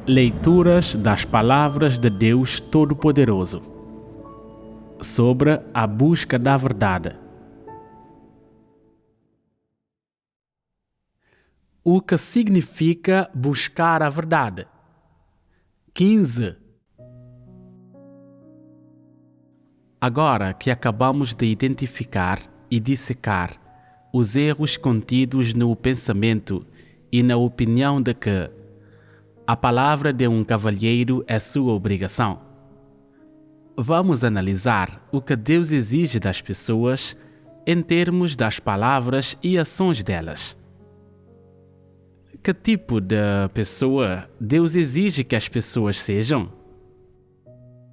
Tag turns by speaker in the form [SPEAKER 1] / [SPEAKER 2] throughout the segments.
[SPEAKER 1] Leituras das Palavras de Deus Todo-Poderoso sobre a busca da verdade. O que significa buscar a verdade? 15. Agora que acabamos de identificar e dissecar os erros contidos no pensamento e na opinião de que a palavra de um cavalheiro é sua obrigação, vamos analisar o que Deus exige das pessoas em termos das palavras e ações delas. Que tipo de pessoa Deus exige que as pessoas sejam?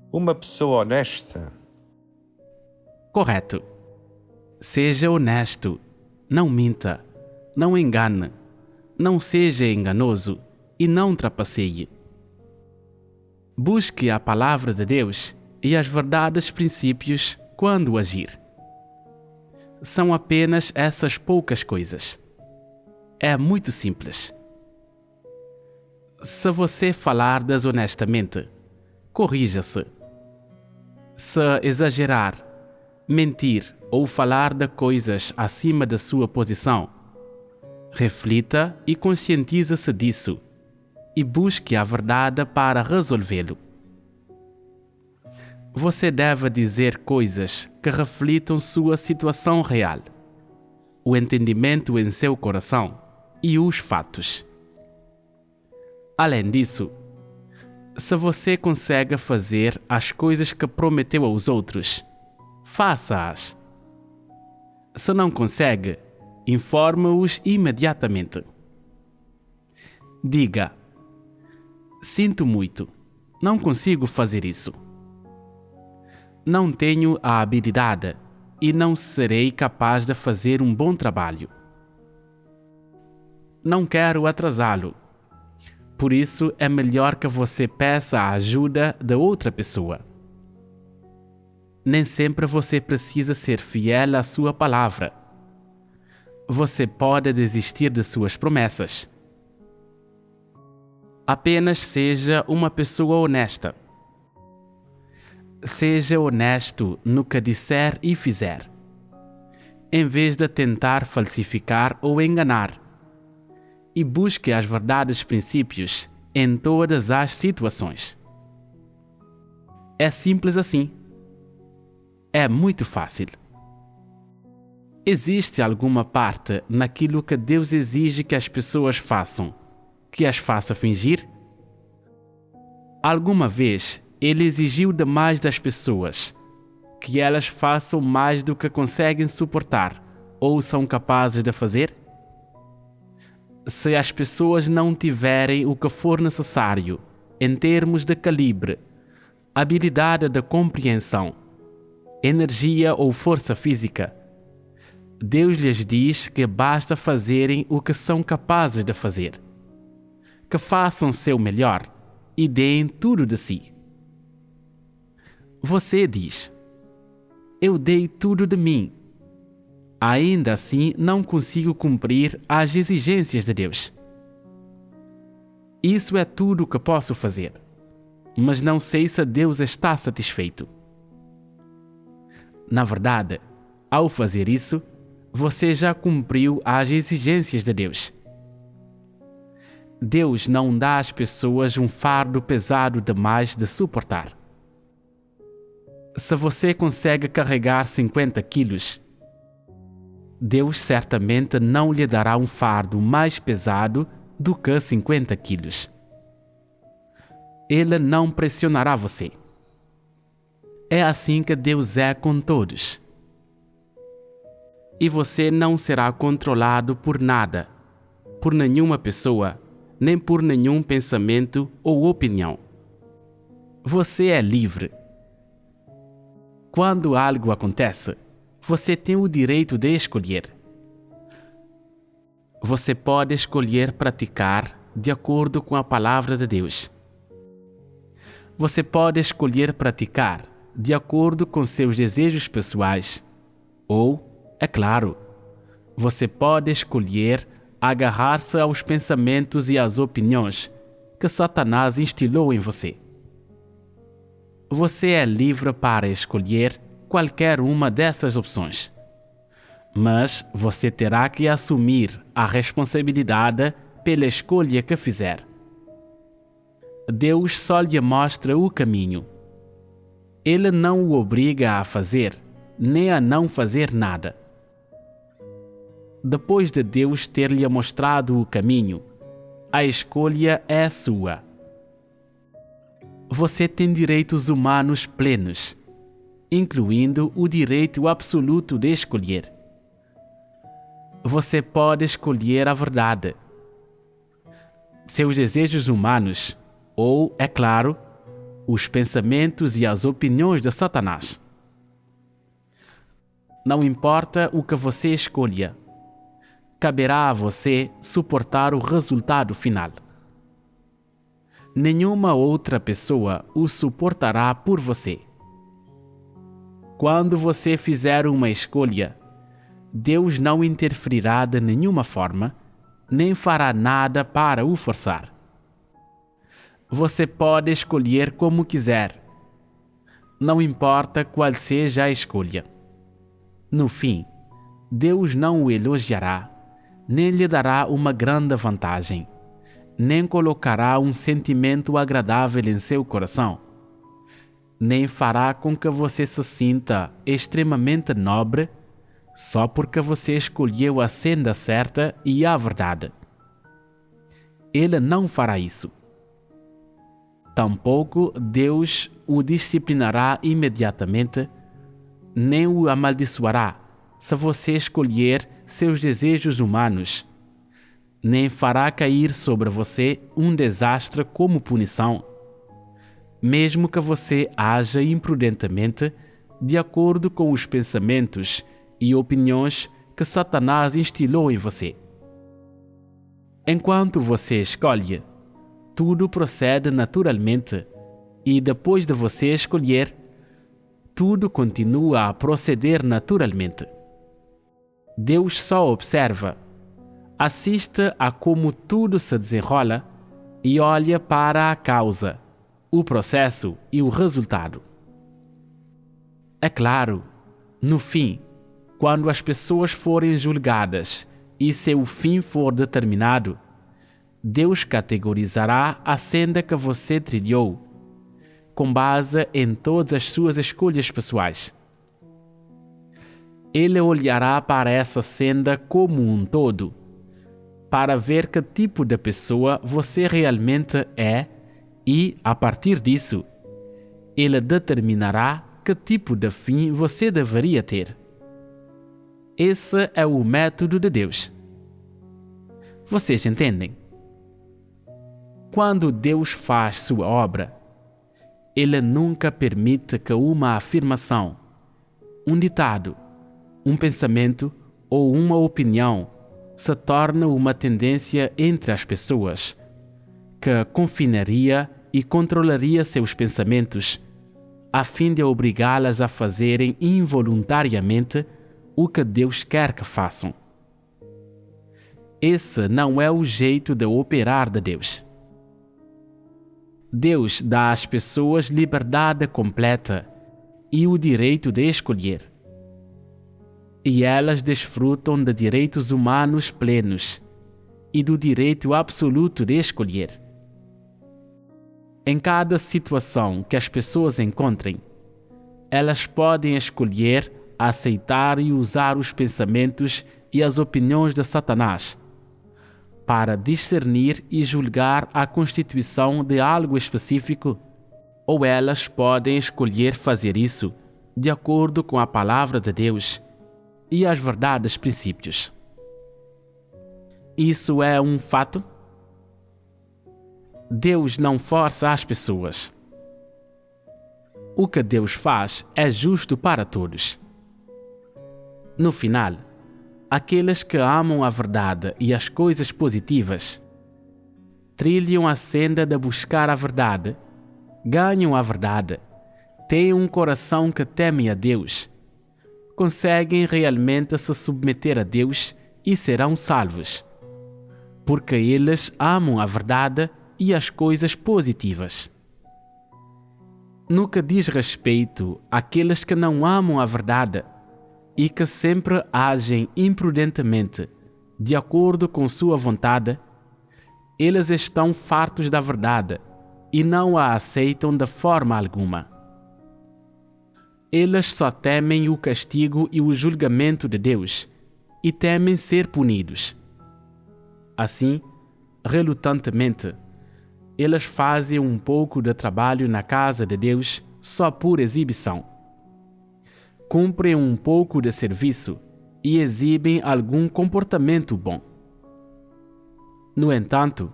[SPEAKER 2] Uma pessoa honesta.
[SPEAKER 1] Correto. Seja honesto, não minta, não engane, não seja enganoso e não trapaceie. Busque a palavra de Deus e as verdades princípios quando agir. São apenas essas poucas coisas. É muito simples. Se você falar desonestamente, corrija-se. Se exagerar, mentir ou falar de coisas acima da sua posição, reflita e conscientize-se disso e busque a verdade para resolvê-lo. Você deve dizer coisas que reflitam sua situação real, o entendimento em seu coração e os fatos. Além disso, se você consegue fazer as coisas que prometeu aos outros, faça-as. Se não consegue, informe-os imediatamente. Diga: sinto muito, não consigo fazer isso. Não tenho a habilidade e não serei capaz de fazer um bom trabalho. Não quero atrasá-lo. Por isso é melhor que você peça a ajuda de outra pessoa. Nem sempre você precisa ser fiel à sua palavra. Você pode desistir de suas promessas. Apenas seja uma pessoa honesta. Seja honesto no que disser e fizer, em vez de tentar falsificar ou enganar. E busque as verdades princípios em todas as situações. É simples assim. É muito fácil. Existe alguma parte naquilo que Deus exige que as pessoas façam que as faça fingir? Alguma vez Ele exigiu demais das pessoas que elas façam mais do que conseguem suportar ou são capazes de fazer? Se as pessoas não tiverem o que for necessário em termos de calibre, habilidade de compreensão, energia ou força física, Deus lhes diz que basta fazerem o que são capazes de fazer. Que façam seu melhor e deem tudo de si. Você diz: eu dei tudo de mim. Ainda assim não consigo cumprir as exigências de Deus. Isso é tudo o que posso fazer, mas não sei se Deus está satisfeito. Na verdade, ao fazer isso, você já cumpriu as exigências de Deus. Deus não dá às pessoas um fardo pesado demais de suportar. Se você consegue carregar 50 quilos, Deus certamente não lhe dará um fardo mais pesado do que 50 quilos. Ele não pressionará você. É assim que Deus é com todos. E você não será controlado por nada, por nenhuma pessoa, nem por nenhum pensamento ou opinião. Você é livre. Quando algo acontece, você tem o direito de escolher. Você pode escolher praticar de acordo com a palavra de Deus. Você pode escolher praticar de acordo com seus desejos pessoais. Ou, é claro, você pode escolher agarrar-se aos pensamentos e às opiniões que Satanás instilou em você. Você é livre para escolher qualquer uma dessas opções, mas você terá que assumir a responsabilidade pela escolha que fizer. Deus só lhe mostra o caminho. Ele não o obriga a fazer, nem a não fazer nada. Depois de Deus ter lhe mostrado o caminho, a escolha é sua. Você tem direitos humanos plenos, incluindo o direito absoluto de escolher. Você pode escolher a verdade, seus desejos humanos ou, é claro, os pensamentos e as opiniões de Satanás. Não importa o que você escolha, caberá a você suportar o resultado final. Nenhuma outra pessoa o suportará por você. Quando você fizer uma escolha, Deus não interferirá de nenhuma forma, nem fará nada para o forçar. Você pode escolher como quiser. Não importa qual seja a escolha. No fim, Deus não o elogiará, nem lhe dará uma grande vantagem, nem colocará um sentimento agradável em seu coração, nem fará com que você se sinta extremamente nobre só porque você escolheu a senda certa e a verdade. Ele não fará isso. Tampouco Deus o disciplinará imediatamente, nem o amaldiçoará se você escolher seus desejos humanos, nem fará cair sobre você um desastre como punição, mesmo que você haja imprudentemente de acordo com os pensamentos e opiniões que Satanás instilou em você. Enquanto você escolhe, tudo procede naturalmente, e depois de você escolher, tudo continua a proceder naturalmente. Deus só observa, assiste a como tudo se desenrola e olha para a causa, o processo e o resultado. É claro, no fim, quando as pessoas forem julgadas e seu fim for determinado, Deus categorizará a senda que você trilhou, com base em todas as suas escolhas pessoais. Ele olhará para essa senda como um todo, para ver que tipo de pessoa você realmente é e, a partir disso, ele determinará que tipo de fim você deveria ter. Esse é o método de Deus. Vocês entendem? Quando Deus faz sua obra, Ele nunca permite que uma afirmação, um ditado, um pensamento ou uma opinião se torne uma tendência entre as pessoas, que confinaria e controlaria seus pensamentos, a fim de obrigá-las a fazerem involuntariamente o que Deus quer que façam. Esse não é o jeito de operar de Deus. Deus dá às pessoas liberdade completa e o direito de escolher. E elas desfrutam de direitos humanos plenos e do direito absoluto de escolher. Em cada situação que as pessoas encontrem, elas podem escolher aceitar e usar os pensamentos e as opiniões de Satanás para discernir e julgar a constituição de algo específico, ou elas podem escolher fazer isso de acordo com a palavra de Deus e as verdades princípios. Isso é um fato? Deus não força as pessoas. O que Deus faz é justo para todos. No final, aqueles que amam a verdade e as coisas positivas trilham a senda de buscar a verdade, ganham a verdade, têm um coração que teme a Deus, conseguem realmente se submeter a Deus e serão salvos, porque eles amam a verdade e as coisas positivas. No que diz respeito àqueles que não amam a verdade e que sempre agem imprudentemente, de acordo com sua vontade, eles estão fartos da verdade e não a aceitam de forma alguma. Eles só temem o castigo e o julgamento de Deus e temem ser punidos. Assim, relutantemente, eles fazem um pouco de trabalho na casa de Deus só por exibição. Cumprem um pouco de serviço e exibem algum comportamento bom. No entanto,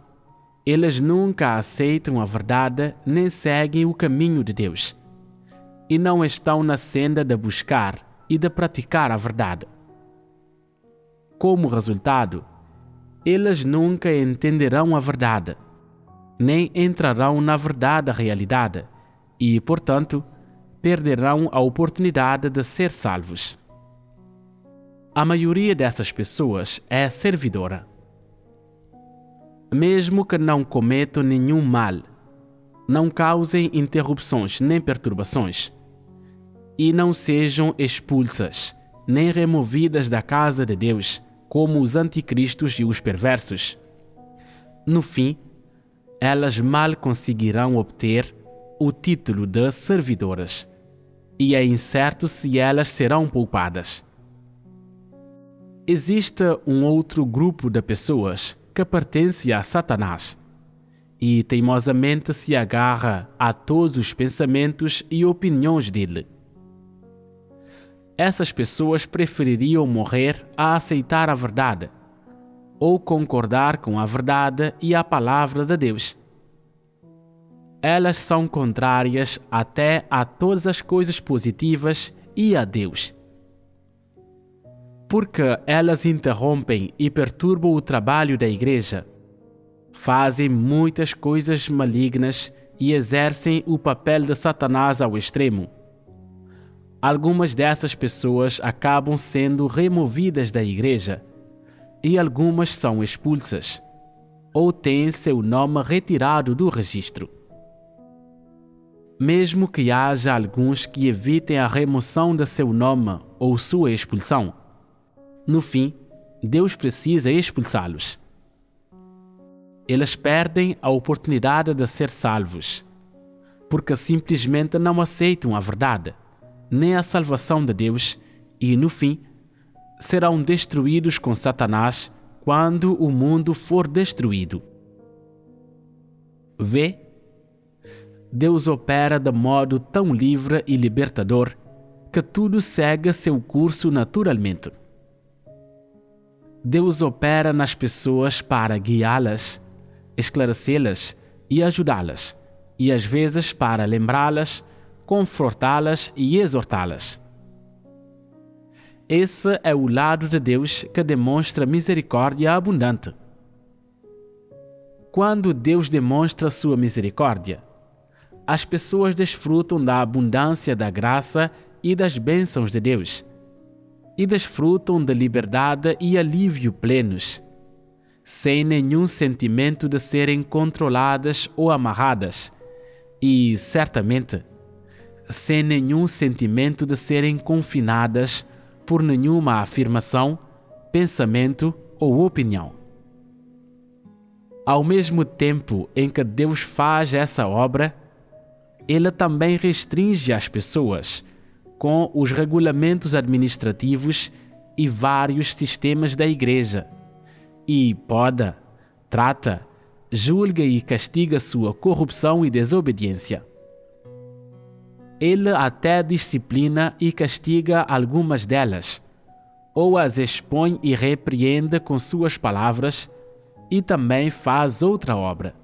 [SPEAKER 1] eles nunca aceitam a verdade nem seguem o caminho de Deus, e não estão na senda de buscar e de praticar a verdade. Como resultado, eles nunca entenderão a verdade, nem entrarão na verdade realidade e, portanto, perderão a oportunidade de ser salvos. A maioria dessas pessoas é servidora. Mesmo que não cometam nenhum mal, não causem interrupções nem perturbações, e não sejam expulsas nem removidas da casa de Deus, como os anticristos e os perversos. No fim, elas mal conseguirão obter o título de servidoras, e é incerto se elas serão poupadas. Existe um outro grupo de pessoas que pertence a Satanás e teimosamente se agarra a todos os pensamentos e opiniões dele. Essas pessoas prefeririam morrer a aceitar a verdade ou concordar com a verdade e a palavra de Deus. Elas são contrárias até a todas as coisas positivas e a Deus, porque elas interrompem e perturbam o trabalho da igreja, fazem muitas coisas malignas e exercem o papel de Satanás ao extremo. Algumas dessas pessoas acabam sendo removidas da igreja e algumas são expulsas ou têm seu nome retirado do registro. Mesmo que haja alguns que evitem a remoção de seu nome ou sua expulsão, no fim, Deus precisa expulsá-los. Eles perdem a oportunidade de ser salvos, porque simplesmente não aceitam a verdade, nem a salvação de Deus, e, no fim, serão destruídos com Satanás quando o mundo for destruído. Vê? Deus opera de modo tão livre e libertador que tudo segue seu curso naturalmente. Deus opera nas pessoas para guiá-las, esclarecê-las e ajudá-las, e às vezes para lembrá-las, confortá-las e exortá-las. Esse é o lado de Deus que demonstra misericórdia abundante. Quando Deus demonstra sua misericórdia, as pessoas desfrutam da abundância da graça e das bênçãos de Deus, e desfrutam de liberdade e alívio plenos, sem nenhum sentimento de serem controladas ou amarradas, e, certamente, sem nenhum sentimento de serem confinadas por nenhuma afirmação, pensamento ou opinião. Ao mesmo tempo em que Deus faz essa obra, Ele também restringe as pessoas com os regulamentos administrativos e vários sistemas da igreja, e poda, trata, julga e castiga sua corrupção e desobediência. Ele até disciplina e castiga algumas delas, ou as expõe e repreende com suas palavras, e também faz outra obra.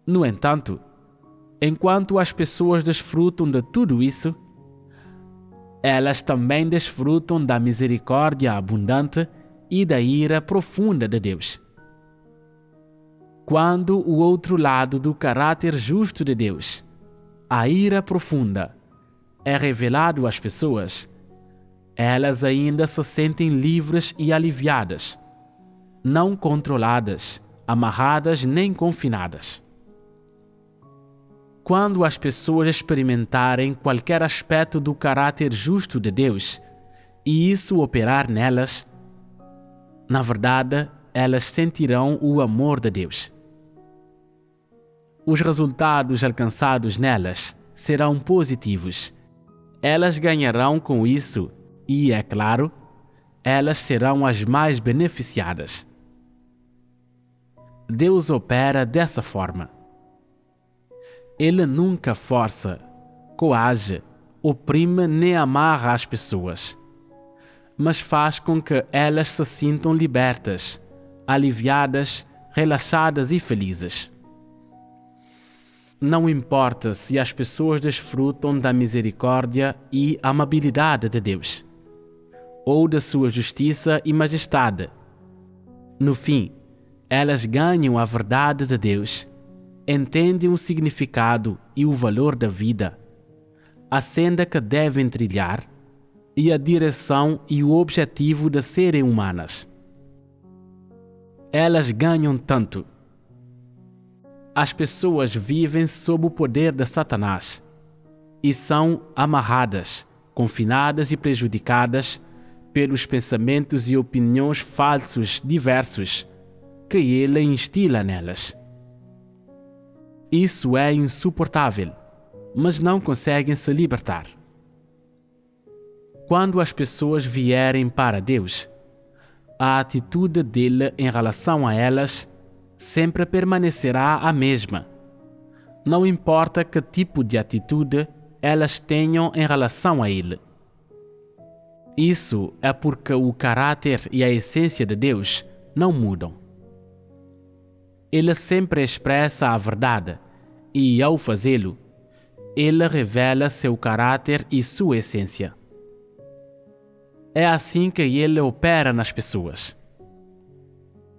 [SPEAKER 1] No entanto, enquanto as pessoas desfrutam de tudo isso, elas também desfrutam da misericórdia abundante e da ira profunda de Deus. Quando o outro lado do caráter justo de Deus, a ira profunda, é revelado às pessoas, elas ainda se sentem livres e aliviadas, não controladas amarradas nem confinadas. Quando as pessoas experimentarem qualquer aspecto do caráter justo de Deus e isso operar nelas, na verdade, elas sentirão o amor de Deus. Os resultados alcançados nelas serão positivos. Elas ganharão com isso e, é claro, elas serão as mais beneficiadas. Deus opera dessa forma. Ele nunca força, coage, oprime nem amarra as pessoas, mas faz com que elas se sintam libertas, aliviadas, relaxadas e felizes. Não importa se as pessoas desfrutam da misericórdia e amabilidade de Deus, ou da sua justiça e majestade. No fim, elas ganham a verdade de Deus, entendem o significado e o valor da vida, a senda que devem trilhar e a direção e o objetivo de serem humanas. Elas ganham tanto. As pessoas vivem sob o poder de Satanás e são amarradas, confinadas e prejudicadas pelos pensamentos e opiniões falsos diversos que ele instila nelas. Isso é insuportável, mas não conseguem se libertar. Quando as pessoas vierem para Deus, a atitude dele em relação a elas sempre permanecerá a mesma. Não importa que tipo de atitude elas tenham em relação a ele. Isso é porque o caráter e a essência de Deus não mudam. Ele sempre expressa a verdade e, ao fazê-lo, ele revela seu caráter e sua essência. É assim que ele opera nas pessoas.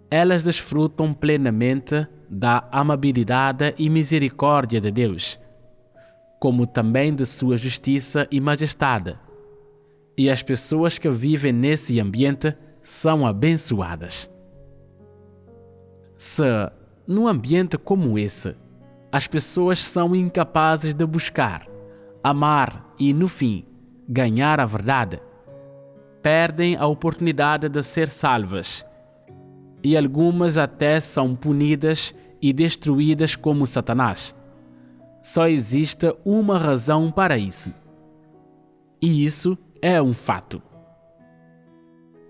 [SPEAKER 1] Elas desfrutam plenamente da amabilidade e misericórdia de Deus, como também de sua justiça e majestade. E as pessoas que vivem nesse ambiente são abençoadas. Se, num ambiente como esse, as pessoas são incapazes de buscar, amar e, no fim, ganhar a verdade, perdem a oportunidade de ser salvas, e algumas até são punidas e destruídas como Satanás. Só existe uma razão para isso. E isso é um fato.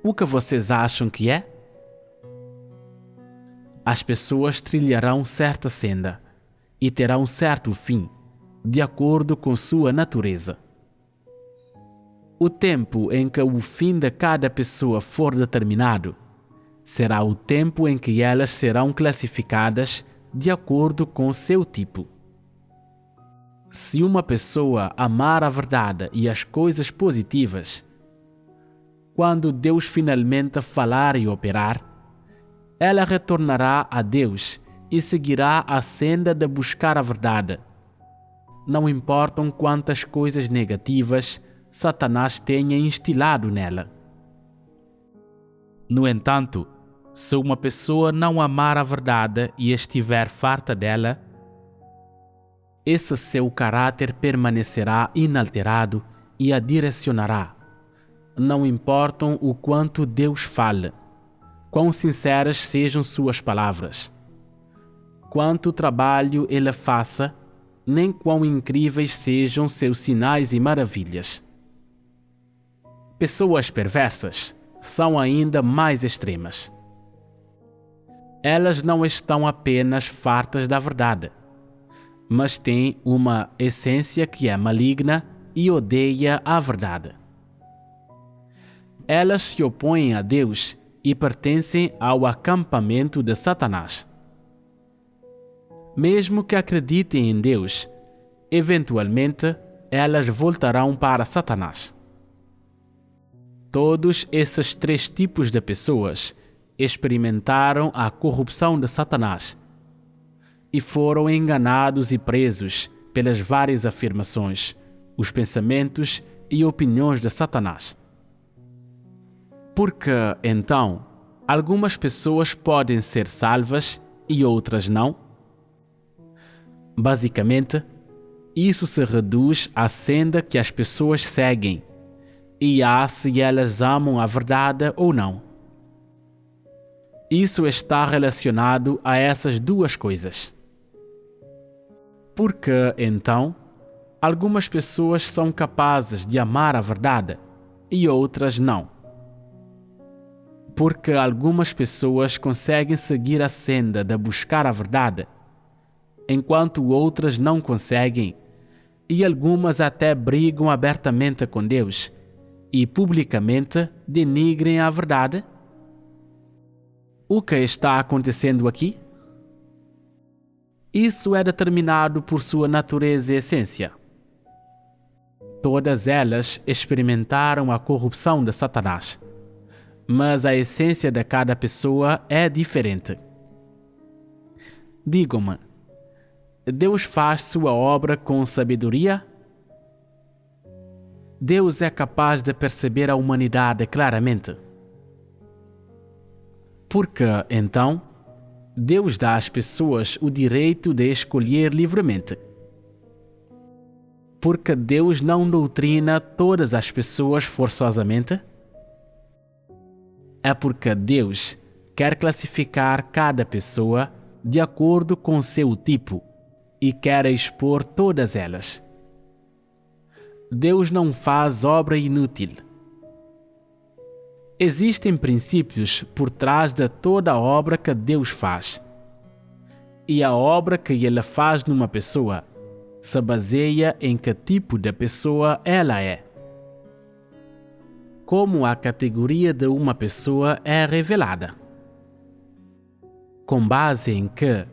[SPEAKER 1] O que vocês acham que é? As pessoas trilharão certa senda e terão certo fim, de acordo com sua natureza. O tempo em que o fim de cada pessoa for determinado será o tempo em que elas serão classificadas de acordo com seu tipo. Se uma pessoa amar a verdade e as coisas positivas, quando Deus finalmente falar e operar, ela retornará a Deus e seguirá a senda de buscar a verdade. Não importam quantas coisas negativas Satanás tenha instilado nela. No entanto, se uma pessoa não amar a verdade e estiver farta dela, esse seu caráter permanecerá inalterado e a direcionará. Não importam o quanto Deus fale, quão sinceras sejam suas palavras, quanto trabalho ele faça, nem quão incríveis sejam seus sinais e maravilhas. Pessoas perversas são ainda mais extremas. Elas não estão apenas fartas da verdade, mas têm uma essência que é maligna e odeia a verdade. Elas se opõem a Deus e pertencem ao acampamento de Satanás. Mesmo que acreditem em Deus, eventualmente elas voltarão para Satanás. Todos esses três tipos de pessoas experimentaram a corrupção de Satanás e foram enganados e presos pelas várias afirmações, os pensamentos e opiniões de Satanás. Porque, então, algumas pessoas podem ser salvas e outras não? Basicamente, isso se reduz à senda que as pessoas seguem e a se elas amam a verdade ou não. Isso está relacionado a essas duas coisas. Porque, então, algumas pessoas são capazes de amar a verdade e outras não. Porque algumas pessoas conseguem seguir a senda de buscar a verdade, enquanto outras não conseguem, e algumas até brigam abertamente com Deus e publicamente denigrem a verdade? O que está acontecendo aqui? Isso é determinado por sua natureza e essência. Todas elas experimentaram a corrupção de Satanás, mas a essência de cada pessoa é diferente. Digam-me, Deus faz sua obra com sabedoria? Deus é capaz de perceber a humanidade claramente. Porque, então, Deus dá às pessoas o direito de escolher livremente. Porque Deus não doutrina todas as pessoas forçosamente? É porque Deus quer classificar cada pessoa de acordo com seu tipo e quer expor todas elas. Deus não faz obra inútil. Existem princípios por trás de toda a obra que Deus faz. E a obra que Ele faz numa pessoa se baseia em que tipo de pessoa ela é. Como a categoria de uma pessoa é revelada. Com base em que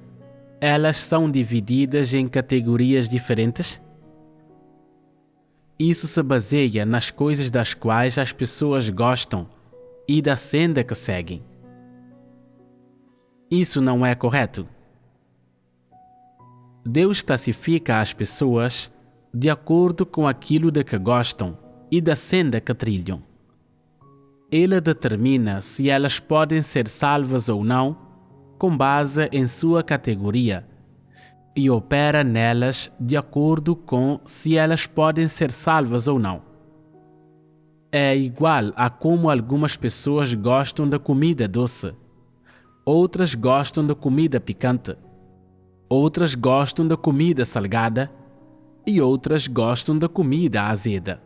[SPEAKER 1] elas são divididas em categorias diferentes? Isso se baseia nas coisas das quais as pessoas gostam e da senda que seguem. Isso não é correto. Deus classifica as pessoas de acordo com aquilo de que gostam e da senda que trilham. Ele determina se elas podem ser salvas ou não com base em sua categoria e opera nelas de acordo com se elas podem ser salvas ou não. É igual a como algumas pessoas gostam da comida doce, outras gostam da comida picante, outras gostam da comida salgada e outras gostam da comida azeda.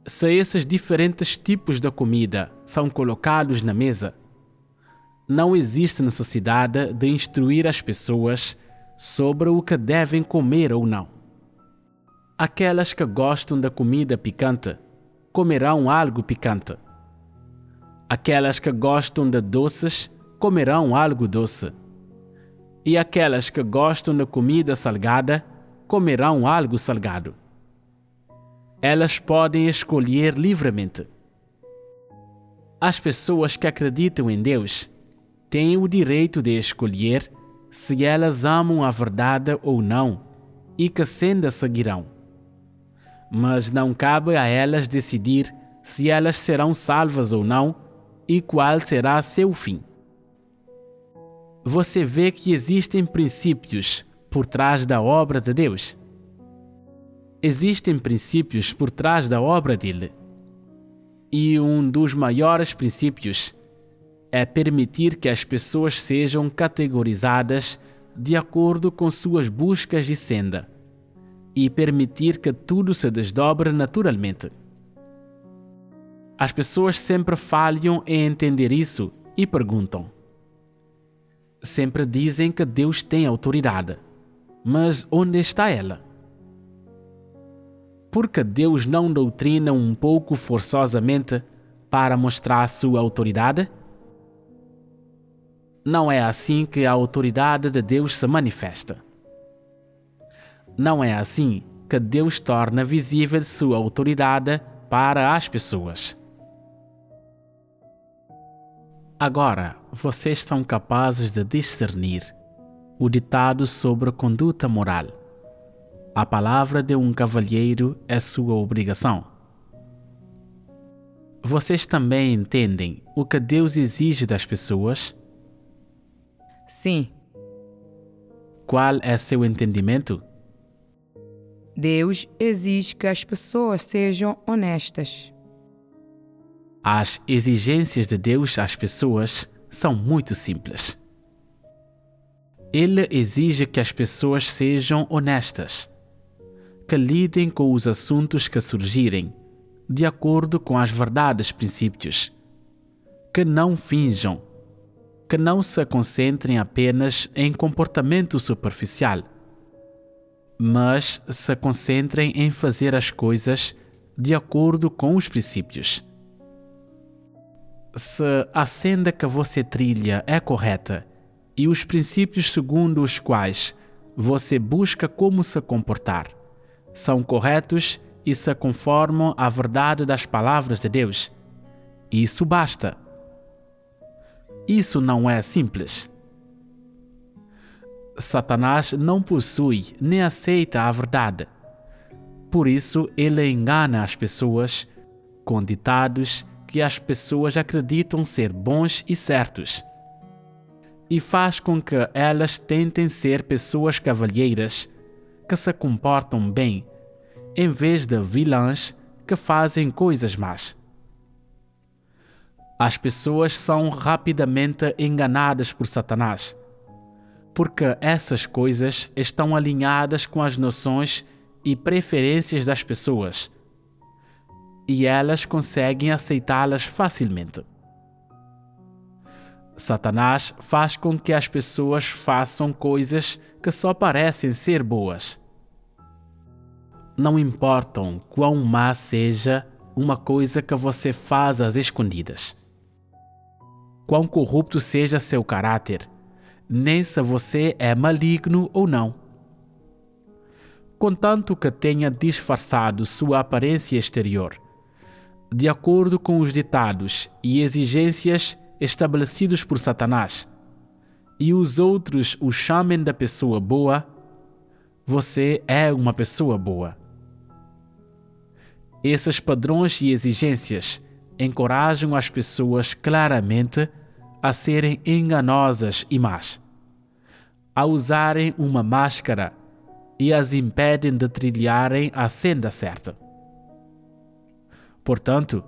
[SPEAKER 1] Se esses diferentes tipos de comida são colocados na mesa, não existe necessidade de instruir as pessoas sobre o que devem comer ou não. Aquelas que gostam da comida picante comerão algo picante. Aquelas que gostam de doces comerão algo doce. E aquelas que gostam da comida salgada comerão algo salgado. Elas podem escolher livremente. As pessoas que acreditam em Deus têm o direito de escolher se elas amam a verdade ou não e que senda seguirão. Mas não cabe a elas decidir se elas serão salvas ou não e qual será seu fim. Você vê que existem princípios por trás da obra de Deus. Existem princípios por trás da obra dele. E um dos maiores princípios é permitir que as pessoas sejam categorizadas de acordo com suas buscas de senda e permitir que tudo se desdobre naturalmente. As pessoas sempre falham em entender isso e perguntam. Sempre dizem que Deus tem autoridade, mas onde está ela? Por que Deus não doutrina um pouco forçosamente para mostrar sua autoridade? Não é assim que a autoridade de Deus se manifesta. Não é assim que Deus torna visível sua autoridade para as pessoas. Agora, vocês são capazes de discernir o ditado sobre conduta moral. A palavra de um cavalheiro é sua obrigação. Vocês também entendem o que Deus exige das pessoas?
[SPEAKER 3] Sim,
[SPEAKER 1] Qual é seu entendimento?
[SPEAKER 3] Deus exige que as pessoas sejam honestas.
[SPEAKER 1] As exigências de Deus às pessoas são muito simples. Ele exige que as pessoas sejam honestas, que lidem com os assuntos que surgirem, de acordo com as verdades princípios, que não finjam, que não se concentrem apenas em comportamento superficial, mas se concentrem em fazer as coisas de acordo com os princípios. Se a senda que você trilha é correta e os princípios segundo os quais você busca como se comportar são corretos e se conformam à verdade das palavras de Deus, isso basta. Isso não é simples. Satanás não possui nem aceita a verdade. Por isso, ele engana as pessoas com ditados que as pessoas acreditam ser bons e certos, e faz com que elas tentem ser pessoas cavalheiras que se comportam bem, em vez de vilãs que fazem coisas más. As pessoas são rapidamente enganadas por Satanás, porque essas coisas estão alinhadas com as noções e preferências das pessoas, e elas conseguem aceitá-las facilmente. Satanás faz com que as pessoas façam coisas que só parecem ser boas. Não importam quão má seja uma coisa que você faz às escondidas, quão corrupto seja seu caráter, nem se você é maligno ou não. Contanto que tenha disfarçado sua aparência exterior, de acordo com os ditados e exigências estabelecidos por Satanás, e os outros o chamem de pessoa boa, você é uma pessoa boa. Esses padrões e exigências encorajam as pessoas claramente a serem enganosas e más, a usarem uma máscara e as impedem de trilharem a senda certa. Portanto,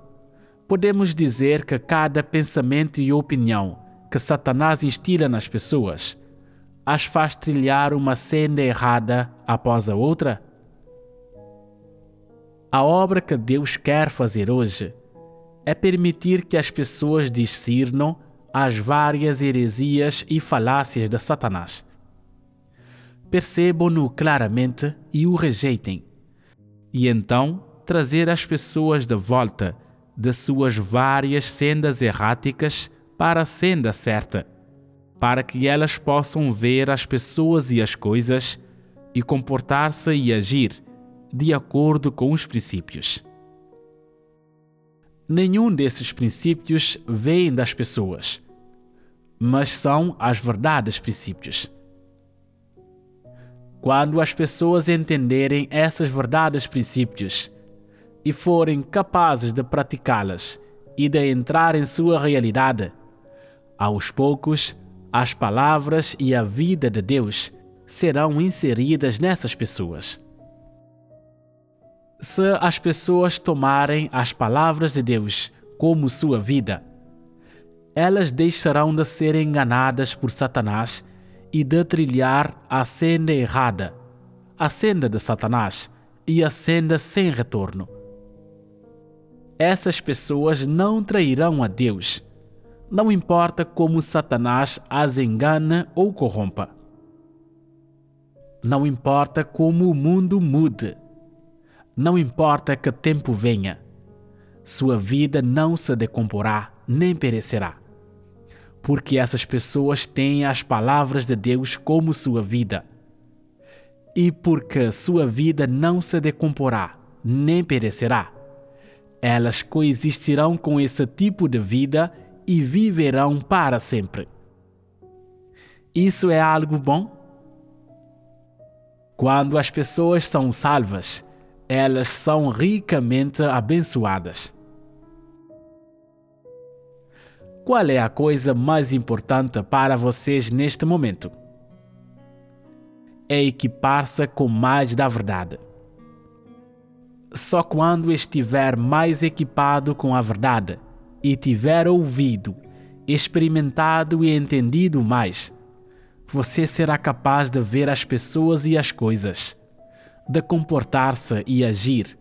[SPEAKER 1] podemos dizer que cada pensamento e opinião que Satanás instila nas pessoas as faz trilhar uma senda errada após a outra? A obra que Deus quer fazer hoje é permitir que as pessoas discernam as várias heresias e falácias de Satanás. Percebam-no claramente e o rejeitem, e então trazer as pessoas de volta de suas várias sendas erráticas para a senda certa, para que elas possam ver as pessoas e as coisas e comportar-se e agir de acordo com os princípios. Nenhum desses princípios vem das pessoas, mas são as verdades princípios. Quando as pessoas entenderem essas verdades princípios e forem capazes de praticá-las e de entrar em sua realidade, aos poucos, as palavras e a vida de Deus serão inseridas nessas pessoas. Se as pessoas tomarem as palavras de Deus como sua vida, elas deixarão de ser enganadas por Satanás e de trilhar a senda errada, a senda de Satanás e a senda sem retorno. Essas pessoas não trairão a Deus, não importa como Satanás as engane ou corrompa. Não importa como o mundo mude. Não importa que tempo venha. Sua vida não se decomporá nem perecerá. Porque essas pessoas têm as palavras de Deus como sua vida. E porque sua vida não se decomporá nem perecerá, elas coexistirão com esse tipo de vida e viverão para sempre. Isso é algo bom? Quando as pessoas são salvas, elas são ricamente abençoadas. qual é a coisa mais importante para vocês neste momento? É equipar-se com mais da verdade. Só quando estiver mais equipado com a verdade e tiver ouvido, experimentado e entendido mais, você será capaz de ver as pessoas e as coisas, de comportar-se e agir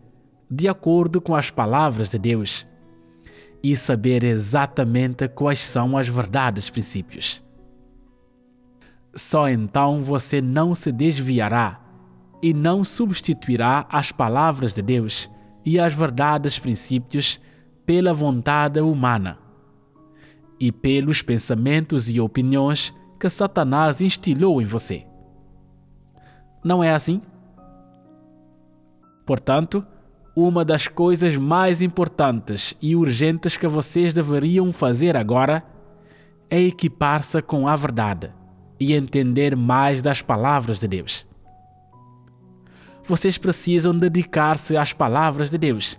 [SPEAKER 1] de acordo com as palavras de Deus e saber exatamente quais são as verdades princípios. Só então você não se desviará e não substituirá as palavras de Deus e as verdades princípios pela vontade humana e pelos pensamentos e opiniões que Satanás instilou em você. Não é assim? Portanto, uma das coisas mais importantes e urgentes que vocês deveriam fazer agora é equipar-se com a verdade e entender mais das palavras de Deus. Vocês precisam dedicar-se às palavras de Deus.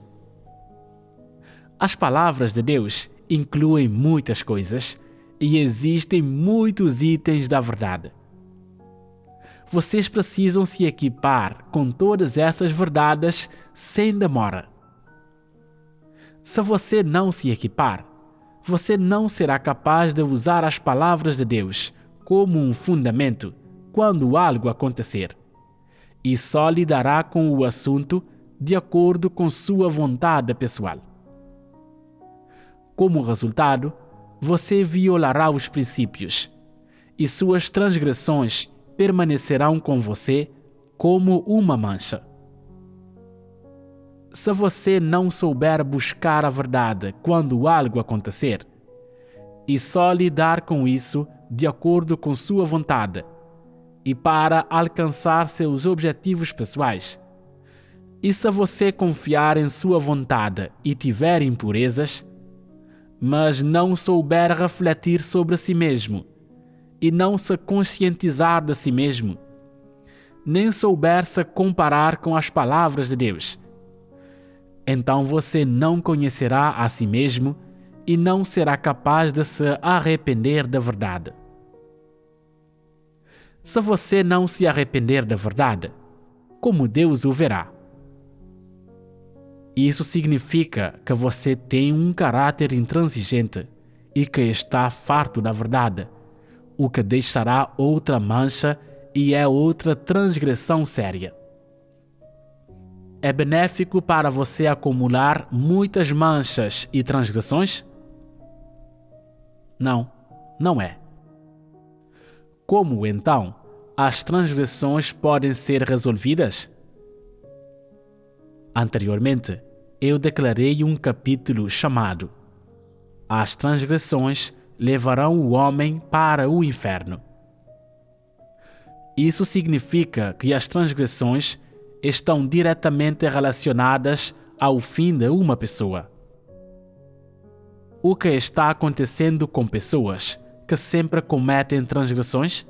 [SPEAKER 1] As palavras de Deus incluem muitas coisas e existem muitos itens da verdade. Vocês precisam se equipar com todas essas verdades sem demora. Se você não se equipar, você não será capaz de usar as palavras de Deus como um fundamento quando algo acontecer, e só lidará com o assunto de acordo com sua vontade pessoal. Como resultado, você violará os princípios, e suas transgressões permanecerão com você como uma mancha. Se você não souber buscar a verdade quando algo acontecer, e só lidar com isso de acordo com sua vontade, e para alcançar seus objetivos pessoais, e se você confiar em sua vontade e tiver impurezas, mas não souber refletir sobre si mesmo, e não se conscientizar de si mesmo, nem souber se comparar com as palavras de Deus, então você não conhecerá a si mesmo e não será capaz de se arrepender da verdade. Se você não se arrepender da verdade, como Deus o verá? Isso significa que você tem um caráter intransigente e que está farto da verdade, o que deixará outra mancha e é outra transgressão séria. É benéfico para você acumular muitas manchas e transgressões? Não, não é. Como, então, as transgressões podem ser resolvidas? Anteriormente, eu declarei um capítulo chamado As transgressões levarão o homem para o inferno. Isso significa que as transgressões estão diretamente relacionadas ao fim de uma pessoa. O que está acontecendo com pessoas que sempre cometem transgressões?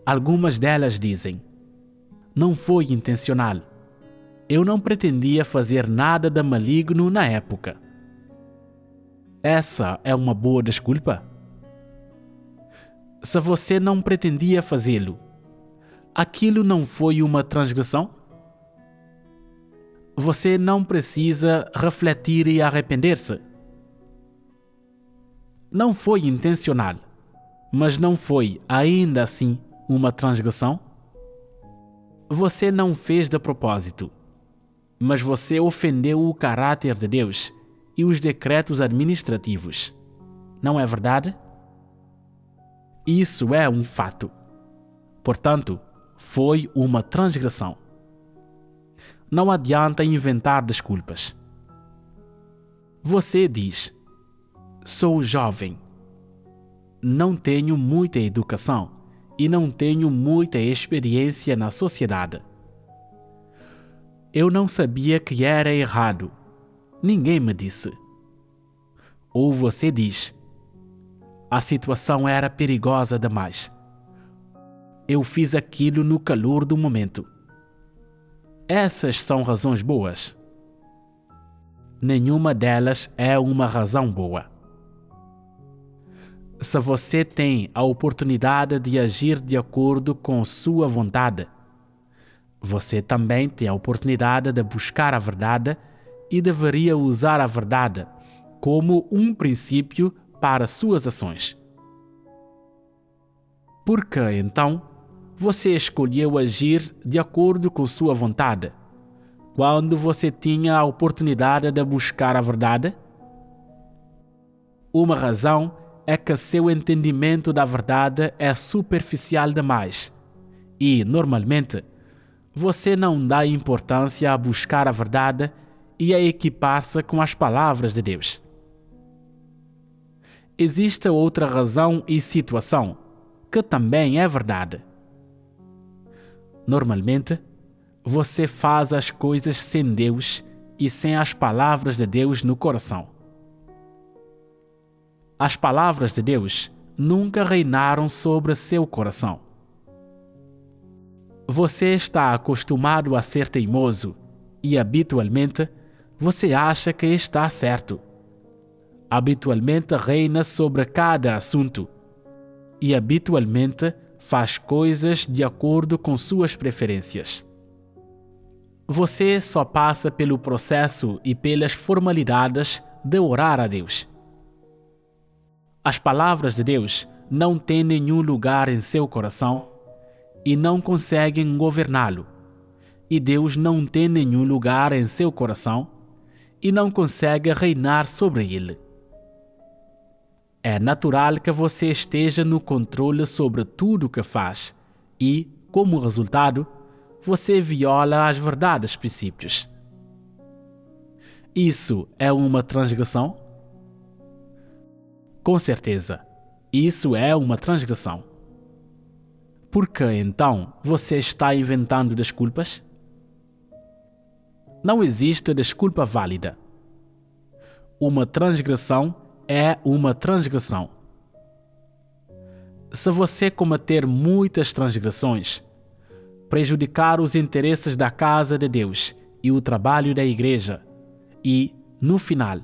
[SPEAKER 1] Algumas delas dizem: não foi intencional. Eu não pretendia fazer nada de maligno na época. Essa é uma boa desculpa? Se você não pretendia fazê-lo, aquilo não foi uma transgressão? Você não precisa refletir e arrepender-se. Não foi intencional, mas não foi, ainda assim, uma transgressão? Você não fez de propósito, mas você ofendeu o caráter de Deus e os decretos administrativos. Não é verdade? Isso é um fato. Portanto, foi uma transgressão. Não adianta inventar desculpas. Você diz: sou jovem, não tenho muita educação e não tenho muita experiência na sociedade. Eu não sabia que era errado. Ninguém me disse. Ou você diz: a situação era perigosa demais. Eu fiz aquilo no calor do momento. Essas são razões boas. nenhuma delas é uma razão boa. Se você tem a oportunidade de agir de acordo com sua vontade, você também tem a oportunidade de buscar a verdade e deveria usar a verdade como um princípio para suas ações. Por que, então, você escolheu agir de acordo com sua vontade, quando você tinha a oportunidade de buscar a verdade? Uma razão é que seu entendimento da verdade é superficial demais e, normalmente, você não dá importância a buscar a verdade e a equipar-se com as palavras de Deus. Existe outra razão e situação que também é verdade. Normalmente, você faz as coisas sem Deus e sem as palavras de Deus no coração. As palavras de Deus nunca reinaram sobre seu coração. Você está acostumado a ser teimoso e, habitualmente, você acha que está certo. Habitualmente reina sobre cada assunto e, habitualmente, faz coisas de acordo com suas preferências. Você só passa pelo processo e pelas formalidades de orar a Deus. As palavras de Deus não têm nenhum lugar em seu coração e não conseguem governá-lo. E Deus não tem nenhum lugar em seu coração e não consegue reinar sobre ele. É natural que você esteja no controle sobre tudo o que faz e, como resultado, você viola as verdades princípios. Isso é uma transgressão? Com certeza, isso é uma transgressão. Por que, então, você está inventando desculpas? Não existe desculpa válida. Uma transgressão é uma transgressão. Se você cometer muitas transgressões, prejudicar os interesses da casa de Deus e o trabalho da igreja e, no final,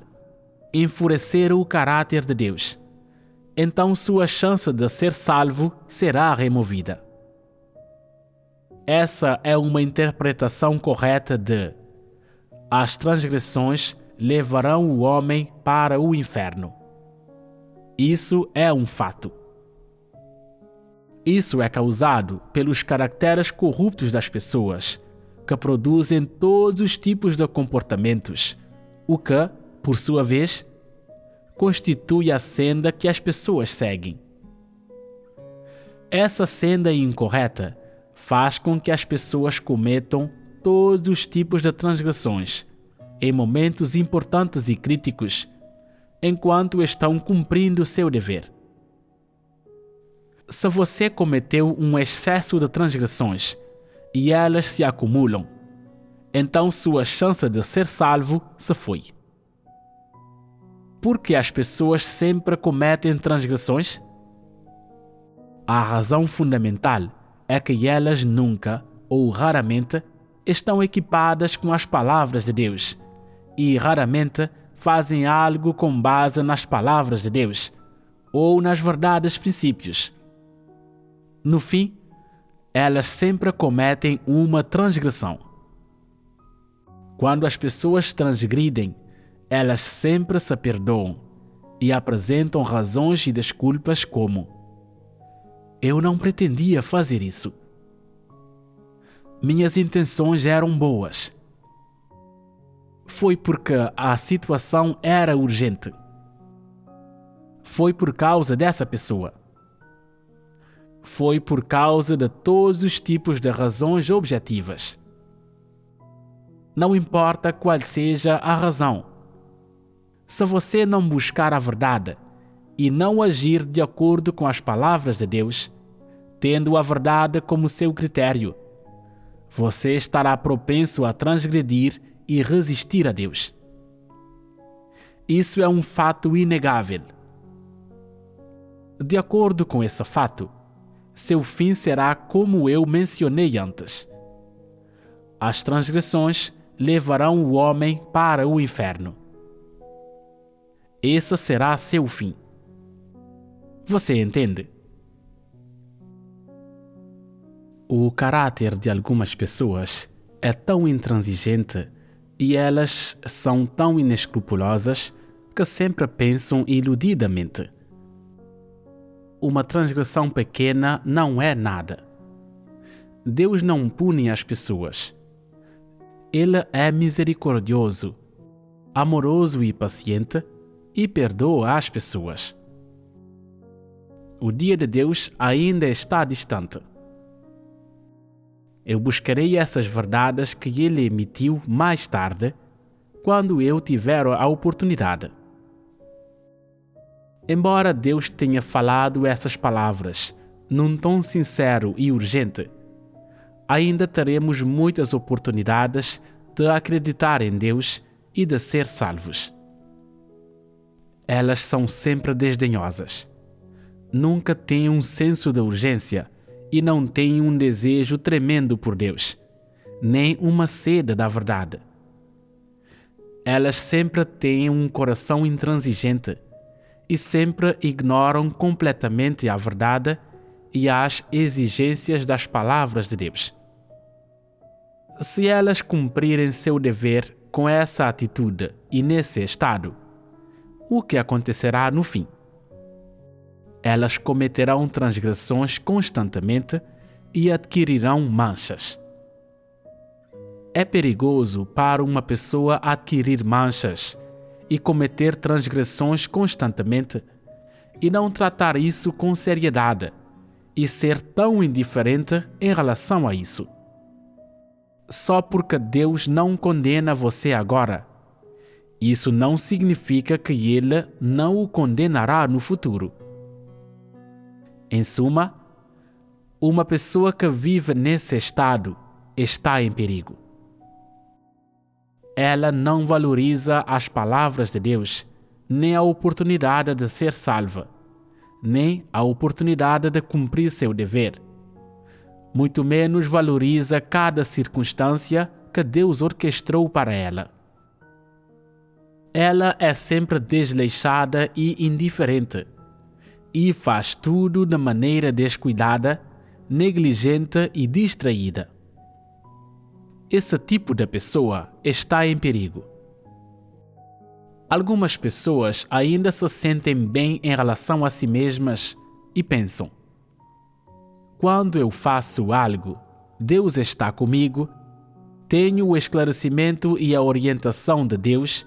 [SPEAKER 1] enfurecer o caráter de Deus, então sua chance de ser salvo será removida. Essa é uma interpretação correta de: as transgressões levarão o homem para o inferno. Isso é um fato. Isso é causado pelos caracteres corruptos das pessoas, que produzem todos os tipos de comportamentos, o que, por sua vez, constitui a senda que as pessoas seguem. Essa senda incorreta faz com que as pessoas cometam todos os tipos de transgressões em momentos importantes e críticos, enquanto estão cumprindo seu dever. Se você cometeu um excesso de transgressões e elas se acumulam, então sua chance de ser salvo se foi. Por que as pessoas sempre cometem transgressões? A razão fundamental é que elas nunca, ou raramente, estão equipadas com as palavras de Deus e raramente fazem algo com base nas palavras de Deus ou nas verdades princípios. No fim, elas sempre cometem uma transgressão. Quando as pessoas transgridem, elas sempre se perdoam e apresentam razões e desculpas como: eu não pretendia fazer isso. Minhas intenções eram boas. Foi porque a situação era urgente. Foi por causa dessa pessoa. Foi por causa de todos os tipos de razões objetivas. Não importa qual seja a razão. Se você não buscar a verdade e não agir de acordo com as palavras de Deus, tendo a verdade como seu critério, você estará propenso a transgredir e resistir a Deus. Isso é um fato inegável. De acordo com esse fato, seu fim será como eu mencionei antes. As transgressões levarão o homem para o inferno. esse será seu fim. Você entende? O caráter de algumas pessoas é tão intransigente e elas são tão inescrupulosas que sempre pensam iludidamente. Uma transgressão pequena não é nada. Deus não pune as pessoas. Ele é misericordioso, amoroso e paciente e perdoa as pessoas. O dia de Deus ainda está distante. Eu buscarei essas verdades que ele emitiu mais tarde, quando eu tiver a oportunidade. Embora Deus tenha falado essas palavras num tom sincero e urgente, ainda teremos muitas oportunidades de acreditar em Deus e de ser salvos. Elas são sempre desdenhosas. Nunca têm um senso de urgência e não têm um desejo tremendo por Deus, nem uma sede da verdade. Elas sempre têm um coração intransigente e sempre ignoram completamente a verdade e as exigências das palavras de Deus. Se elas cumprirem seu dever com essa atitude e nesse estado, o que acontecerá no fim? Elas cometerão transgressões constantemente e adquirirão manchas. É perigoso para uma pessoa adquirir manchas e cometer transgressões constantemente e não tratar isso com seriedade e ser tão indiferente em relação a isso. Só porque Deus não condena você agora, isso não significa que Ele não o condenará no futuro. Em suma, uma pessoa que vive nesse estado está em perigo. Ela não valoriza as palavras de Deus, nem a oportunidade de ser salva, nem a oportunidade de cumprir seu dever. Muito menos valoriza cada circunstância que Deus orquestrou para ela. Ela é sempre desleixada e indiferente, e faz tudo de maneira descuidada, negligente e distraída. Esse tipo de pessoa está em perigo. Algumas pessoas ainda se sentem bem em relação a si mesmas e pensam: quando eu faço algo, Deus está comigo, tenho o esclarecimento e a orientação de Deus,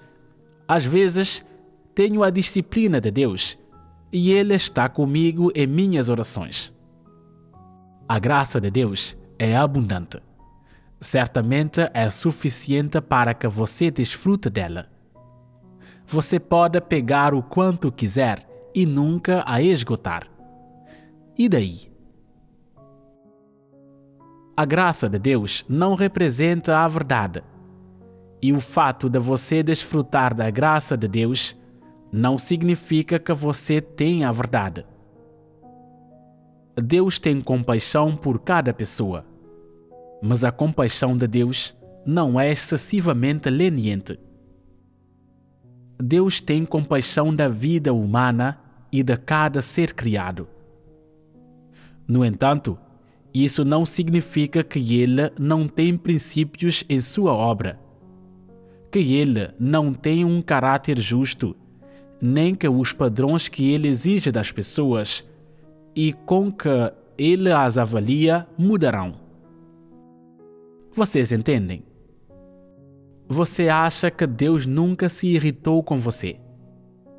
[SPEAKER 1] às vezes tenho a disciplina de Deus e Ele está comigo em minhas orações. A graça de Deus é abundante. Certamente é suficiente para que você desfrute dela. Você pode pegar o quanto quiser e nunca a esgotar. E daí? A graça de Deus não representa a verdade. E o fato de você desfrutar da graça de Deus não significa que você tem a verdade. Deus tem compaixão por cada pessoa, mas a compaixão de Deus não é excessivamente leniente. Deus tem compaixão da vida humana e de cada ser criado. No entanto, isso não significa que Ele não tem princípios em sua obra, que Ele não tem um caráter justo, nem que os padrões que Ele exige das pessoas e com que Ele as avalia mudarão. Vocês entendem? Você acha que Deus nunca se irritou com você?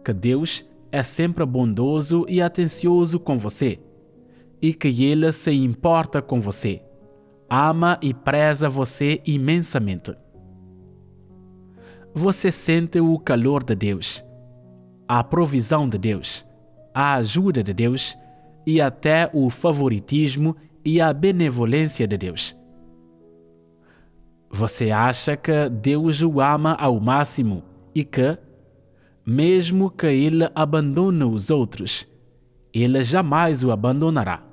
[SPEAKER 1] Que Deus é sempre bondoso e atencioso com você? E que Ele se importa com você, ama e preza você imensamente? Você sente o calor de Deus, a provisão de Deus, a ajuda de Deus e até o favoritismo e a benevolência de Deus. Você acha que Deus o ama ao máximo e que, mesmo que Ele abandone os outros, Ele jamais o abandonará.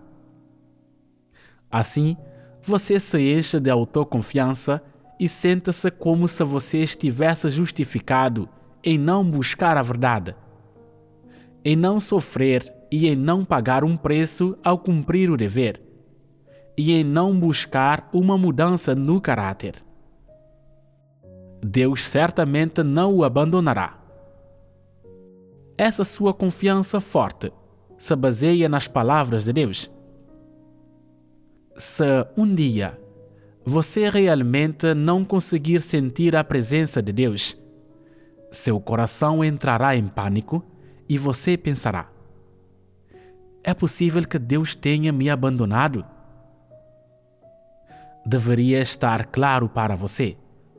[SPEAKER 1] Assim, você se enche de autoconfiança e sente-se como se você estivesse justificado em não buscar a verdade em não sofrer e em não pagar um preço ao cumprir o dever, e em não buscar uma mudança no caráter. Deus certamente não o abandonará. Essa sua confiança forte se baseia nas palavras de Deus. Se um dia você realmente não conseguir sentir a presença de Deus, seu coração entrará em pânico e você pensará: é possível que Deus tenha me abandonado? Deveria estar claro para você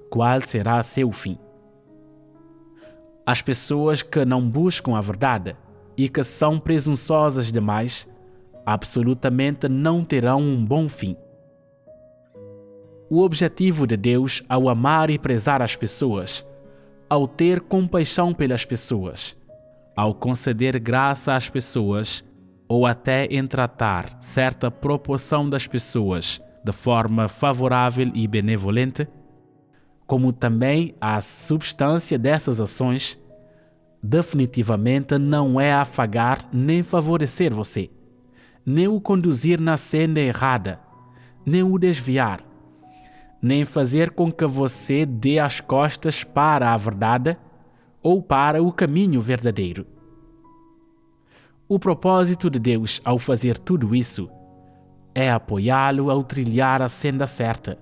[SPEAKER 1] qual será seu fim. As pessoas que não buscam a verdade e que são presunçosas demais, absolutamente não terão um bom fim. O objetivo de Deus ao amar e prezar as pessoas, ao ter compaixão pelas pessoas, ao conceder graça às pessoas ou até em tratar certa proporção das pessoas de forma favorável e benevolente, como também a substância dessas ações, definitivamente não é afagar nem favorecer você, nem o conduzir na senda errada, nem o desviar, nem fazer com que você dê as costas para a verdade ou para o caminho verdadeiro. O propósito de Deus ao fazer tudo isso é apoiá-lo ao trilhar a senda certa,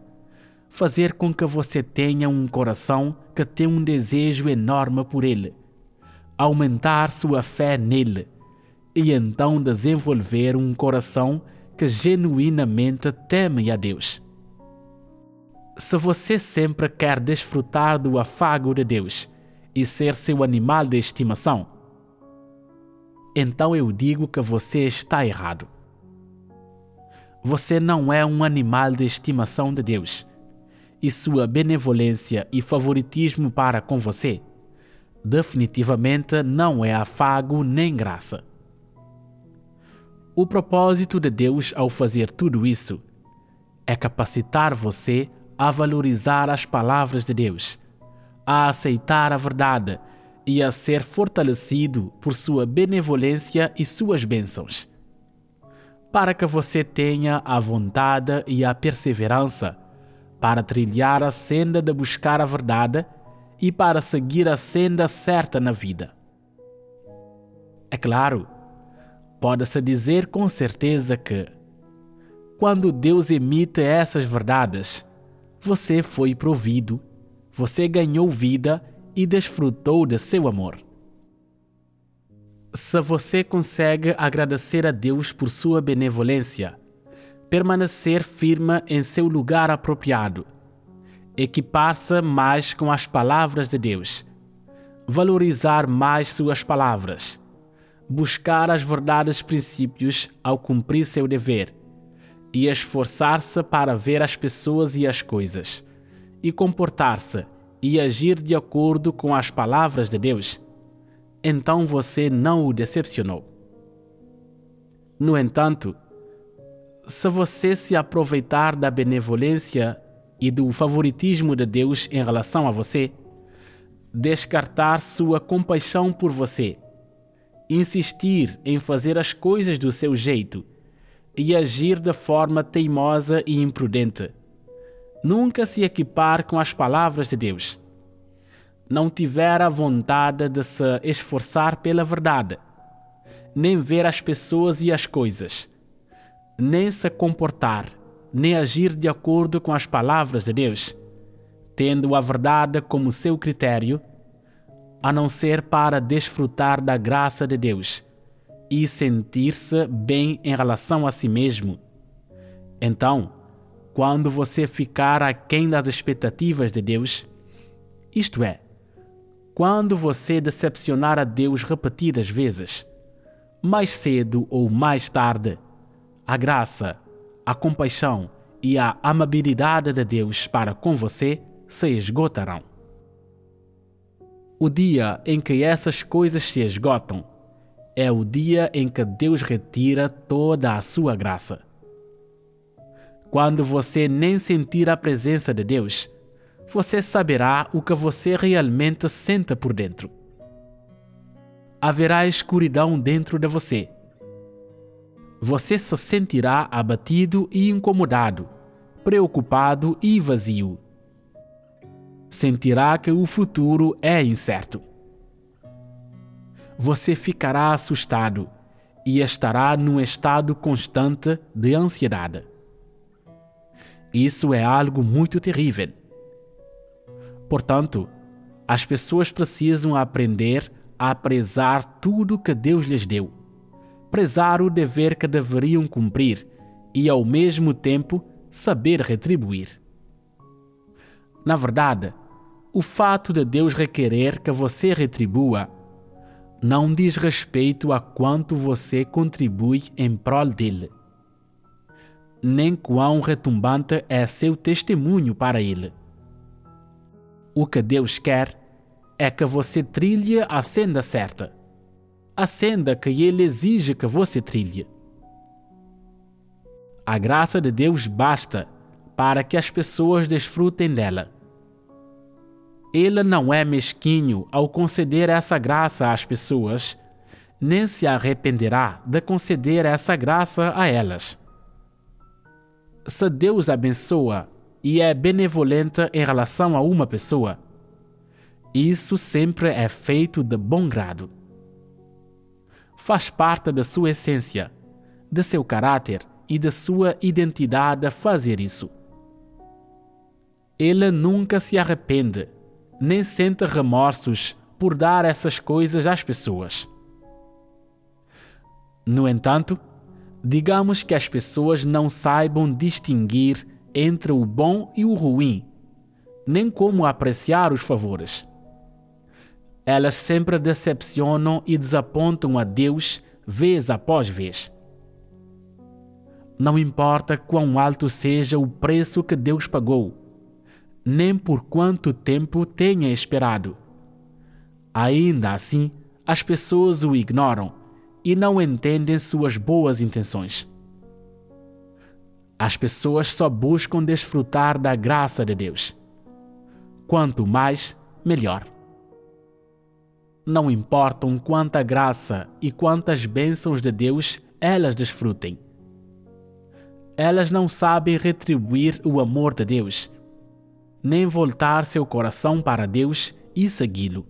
[SPEAKER 1] fazer com que você tenha um coração que tem um desejo enorme por Ele, aumentar sua fé nele e então desenvolver um coração que genuinamente teme a Deus. Se você sempre quer desfrutar do afago de Deus e ser seu animal de estimação, então eu digo que você está errado. Você não é um animal de estimação de Deus, e sua benevolência e favoritismo para com você definitivamente não é afago nem graça. O propósito de Deus ao fazer tudo isso é capacitar você a valorizar as palavras de Deus, a aceitar a verdade e a ser fortalecido por sua benevolência e suas bênçãos, para que você tenha a vontade e a perseverança para trilhar a senda de buscar a verdade e para seguir a senda certa na vida. É claro, pode-se dizer com certeza que, quando Deus emite essas verdades, você foi provido, você ganhou vida e desfrutou de seu amor. Se você consegue agradecer a Deus por sua benevolência, permanecer firme em seu lugar apropriado, equipar-se mais com as palavras de Deus, valorizar mais suas palavras, buscar as verdades princípios ao cumprir seu dever e esforçar-se para ver as pessoas e as coisas, e comportar-se e agir de acordo com as palavras de Deus, então você não o decepcionou. No entanto, se você se aproveitar da benevolência e do favoritismo de Deus em relação a você, descartar sua compaixão por você, insistir em fazer as coisas do seu jeito e agir de forma teimosa e imprudente, nunca se equipar com as palavras de Deus, não tiver a vontade de se esforçar pela verdade, nem ver as pessoas e as coisas, nem se comportar, nem agir de acordo com as palavras de Deus, tendo a verdade como seu critério, a não ser para desfrutar da graça de Deus e sentir-se bem em relação a si mesmo. Então, quando você ficar aquém das expectativas de Deus, isto é, quando você decepcionar a Deus repetidas vezes, mais cedo ou mais tarde, a graça, a compaixão e a amabilidade de Deus para com você se esgotarão. O dia em que essas coisas se esgotam é o dia em que Deus retira toda a sua graça. Quando você nem sentir a presença de Deus, você saberá o que você realmente sente por dentro. haverá escuridão dentro de você. Você se sentirá abatido e incomodado, preocupado e vazio. Sentirá que o futuro é incerto. Você ficará assustado e estará num estado constante de ansiedade. Isso é algo muito terrível. Portanto, as pessoas precisam aprender a prezar tudo que Deus lhes deu, prezar o dever que deveriam cumprir e, ao mesmo tempo, saber retribuir. Na verdade, o fato de Deus requerer que você retribua não diz respeito a quanto você contribui em prol dele, nem quão retumbante é seu testemunho para ele. O que Deus quer é que você trilhe a senda certa, a senda que Ele exige que você trilhe. A graça de Deus basta para que as pessoas desfrutem dela. Ele não é mesquinho ao conceder essa graça às pessoas, nem se arrependerá de conceder essa graça a elas. Se Deus abençoa e é benevolente em relação a uma pessoa, isso sempre é feito de bom grado. Faz parte da sua essência, de seu caráter e de sua identidade fazer isso. Ele nunca se arrepende, nem sente remorsos por dar essas coisas às pessoas. No entanto, digamos que as pessoas não saibam distinguir entre o bom e o ruim, nem como apreciar os favores. Elas sempre decepcionam e desapontam a Deus vez após vez. Não importa quão alto seja o preço que Deus pagou, nem por quanto tempo tenha esperado. Ainda assim, as pessoas o ignoram e não entendem suas boas intenções. As pessoas só buscam desfrutar da graça de Deus. Quanto mais, melhor. Não importam quanta graça e quantas bênçãos de Deus elas desfrutem. Elas não sabem retribuir o amor de Deus, nem voltar seu coração para Deus e segui-lo.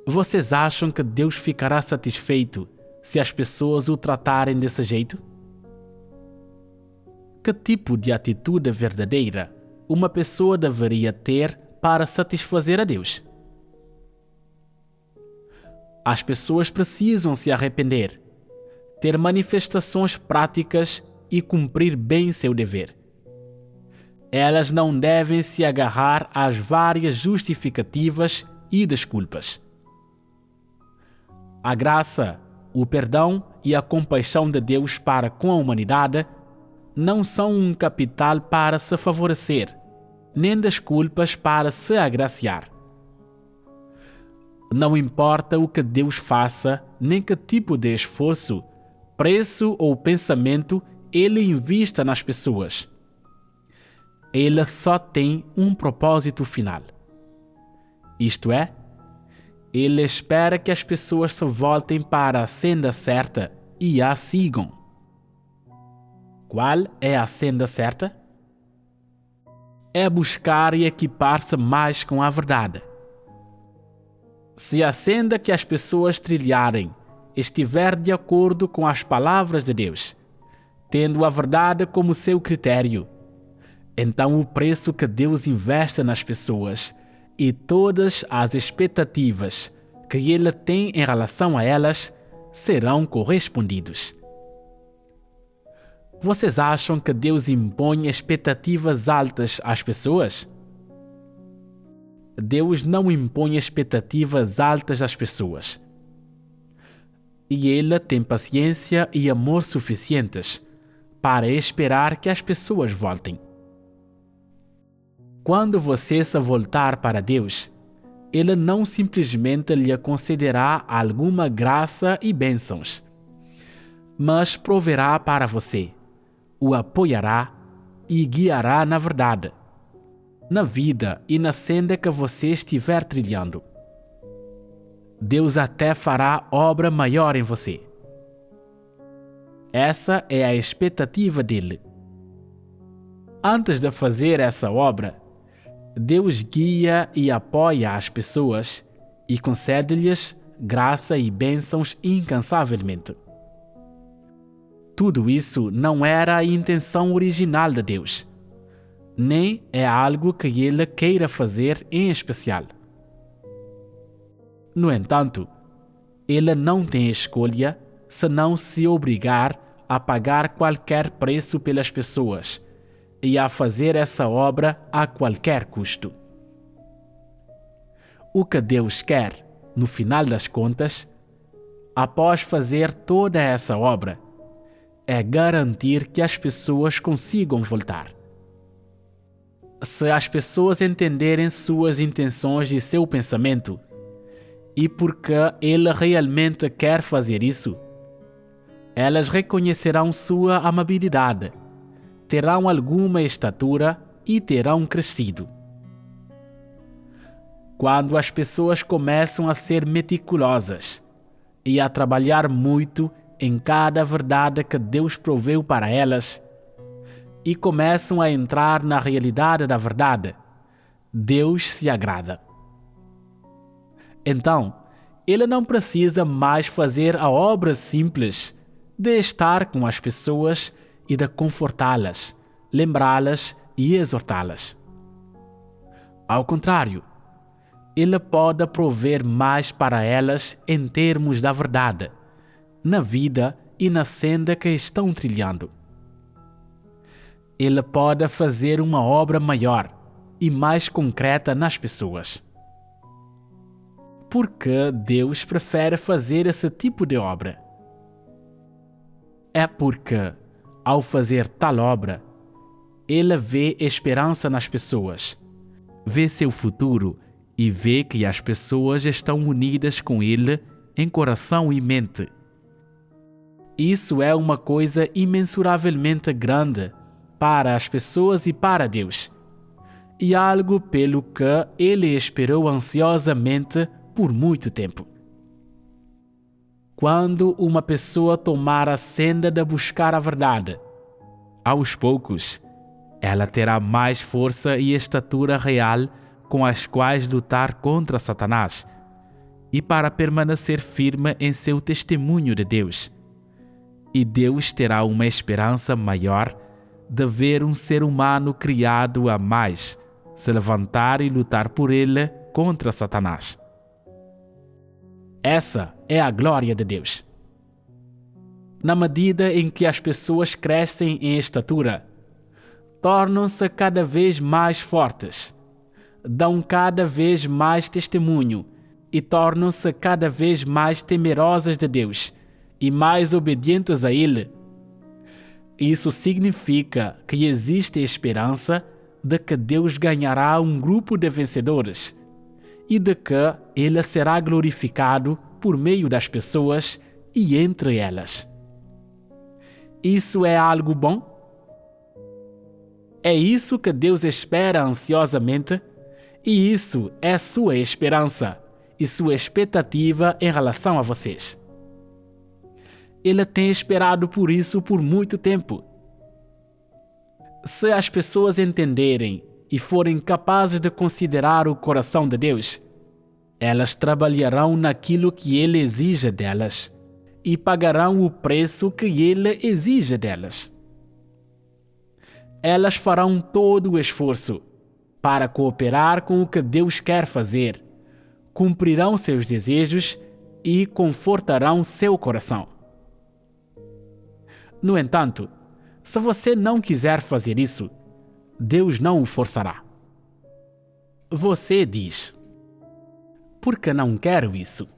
[SPEAKER 1] Vocês acham que Deus ficará satisfeito se as pessoas o tratarem desse jeito? Que tipo de atitude verdadeira uma pessoa deveria ter para satisfazer a Deus? As pessoas precisam se arrepender, ter manifestações práticas e cumprir bem seu dever. Elas não devem se agarrar às várias justificativas e desculpas. A graça, o perdão e a compaixão de Deus para com a humanidade não são um capital para se favorecer, nem desculpas para se agraciar. Não importa o que Deus faça, nem que tipo de esforço, preço ou pensamento Ele invista nas pessoas. Ele só tem um propósito final. Isto é, Ele espera que as pessoas se voltem para a senda certa e a sigam. Qual é a senda certa? É buscar e equipar-se mais com a verdade. Se a senda que as pessoas trilharem estiver de acordo com as palavras de Deus, tendo a verdade como seu critério, então o preço que Deus investe nas pessoas e todas as expectativas que Ele tem em relação a elas serão correspondidos. Vocês acham que Deus impõe expectativas altas às pessoas? Deus não impõe expectativas altas às pessoas. E Ele tem paciência e amor suficientes para esperar que as pessoas voltem. Quando você se voltar para Deus, Ele não simplesmente lhe concederá alguma graça e bênçãos, mas proverá para você, o apoiará e guiará na verdade, na vida e na senda que você estiver trilhando. Deus até fará obra maior em você. Essa é a expectativa dele. Antes de fazer essa obra, Deus guia e apoia as pessoas e concede-lhes graça e bênçãos incansavelmente. Tudo isso não era a intenção original de Deus, nem é algo que Ele queira fazer em especial. No entanto, Ele não tem escolha senão se obrigar a pagar qualquer preço pelas pessoas e a fazer essa obra a qualquer custo. O que Deus quer, no final das contas, após fazer toda essa obra, é garantir que as pessoas consigam voltar. Se as pessoas entenderem suas intenções e seu pensamento, e porque Ele realmente quer fazer isso, elas reconhecerão sua amabilidade, terão alguma estatura e terão crescido. Quando as pessoas começam a ser meticulosas e a trabalhar muito em cada verdade que Deus proveu para elas, e começam a entrar na realidade da verdade, Deus se agrada. Então, Ele não precisa mais fazer a obra simples de estar com as pessoas e de confortá-las, lembrá-las e exortá-las. Ao contrário, Ele pode prover mais para elas em termos da verdade, na vida e na senda que estão trilhando. Ele pode fazer uma obra maior e mais concreta nas pessoas. Por que Deus prefere fazer esse tipo de obra? É porque, ao fazer tal obra, Ele vê esperança nas pessoas, vê seu futuro e vê que as pessoas estão unidas com Ele em coração e mente. Isso é uma coisa imensuravelmente grande para as pessoas e para Deus, e algo pelo que Ele esperou ansiosamente por muito tempo. Quando uma pessoa tomar a senda de buscar a verdade, aos poucos, ela terá mais força e estatura real com as quais lutar contra Satanás e para permanecer firme em seu testemunho de Deus. E Deus terá uma esperança maior de ver um ser humano criado a mais se levantar e lutar por ele contra Satanás. Essa é a glória de Deus. Na medida em que as pessoas crescem em estatura, tornam-se cada vez mais fortes, dão cada vez mais testemunho e tornam-se cada vez mais temerosas de Deus e mais obedientes a Ele. Isso significa que existe esperança de que Deus ganhará um grupo de vencedores e de que Ele será glorificado por meio das pessoas e entre elas. Isso é algo bom? É isso que Deus espera ansiosamente, e isso é sua esperança e sua expectativa em relação a vocês. Ele tem esperado por isso por muito tempo. Se as pessoas entenderem e forem capazes de considerar o coração de Deus, elas trabalharão naquilo que Ele exige delas e pagarão o preço que Ele exige delas. Elas farão todo o esforço para cooperar com o que Deus quer fazer, cumprirão seus desejos e confortarão seu coração. No entanto, se você não quiser fazer isso, Deus não o forçará. Você diz: por que não quero isso?